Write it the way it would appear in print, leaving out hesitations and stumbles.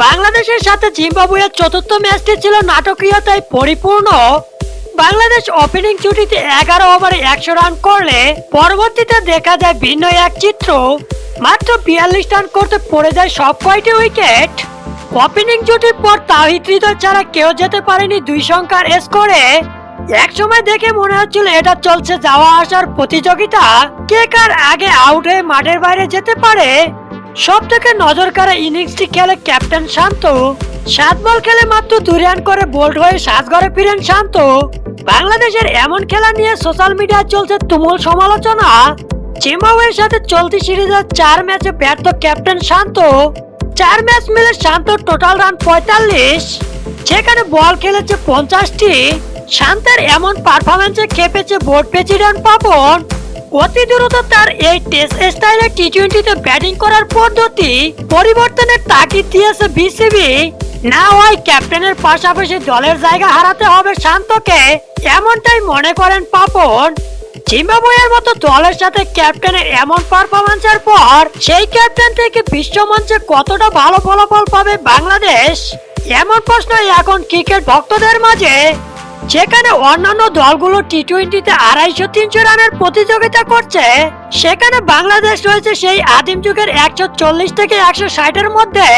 বাংলাদেশের সাথে জিম্বাবুয়ের চতুর্থ ম্যাচটি ছিল নাটকীয়তায় পরিপূর্ণ। বাংলাদেশ ওপেনিং জুটিতে 11 ওভারে 100 রান করলে পরবর্তীতে দেখা যায় ভিন্ন এক চিত্র। মাত্র 42 রান করতে পড়ে যায় সব কয়টি উইকেট। ওপেনিং জুটির পর তাওহিদ হৃদয় ছাড়া কেউ যেতে পারেনি 2 সংখ্যার স্কোরে। এক সময় দেখে মনে হচ্ছিল এটা চলছে যাওয়া আসার প্রতিযোগিতা, কে কার আগে আউট হয়ে মাঠের বাইরে যেতে পারে। সব থেকে নজর কাড়া ইনিংসটি খেলে ক্যাপ্টেন শান্ত। 7 বল খেলে মাত্র 2 রান করে বোল্ড হয়ে সাজঘরে ফিরেন শান্ত। বাংলাদেশের এমন খেলা নিয়ে সোশ্যাল মিডিয়ায় চলছে তুমুল সমালোচনা। জিম্বাবুয়ের সাথে চলতি সিরিজের 4 ম্যাচে ব্যর্থ ক্যাপ্টেন শান্ত। 4 ম্যাচ মিলে শান্তর টোটাল রান 45, যেখানে বল খেলেছে 50টি। শান্তের এমন পারফরম্যান্সে খেপেছে বোর্ড প্রেসিডেন্ট পাপন। অতি দ্রুত তার এই টেস্ট স্টাইলে টি-20তে ব্যাটিং করার পদ্ধতি পরিবর্তনের তাগিদ দিয়েছে বিসিবি। না হয় ক্যাপ্টেনের পাশাপাশি দলের জায়গা হারাতে হবে শান্তকে, এমনটাই মনে করেন পাপন। জিম্বাবুয়ের মতো দলের সাথে ক্যাপ্টেনের এমন পারফরম্যান্সের পর সেই ক্যাপ্টেন থেকে বিশ্বমঞ্চে কতটা ভালো ফলাফল পাবে বাংলাদেশ, এমন প্রশ্ন এখন ক্রিকেট ভক্তদের মাঝে। যেখানে অন্যান্য দলগুলো টি-20তে 250-300 রানের প্রতিযোগিতা করছে, সেখানে বাংলাদেশ রয়েছে সেই আদিম যুগের 140 থেকে 160-এর মধ্যে।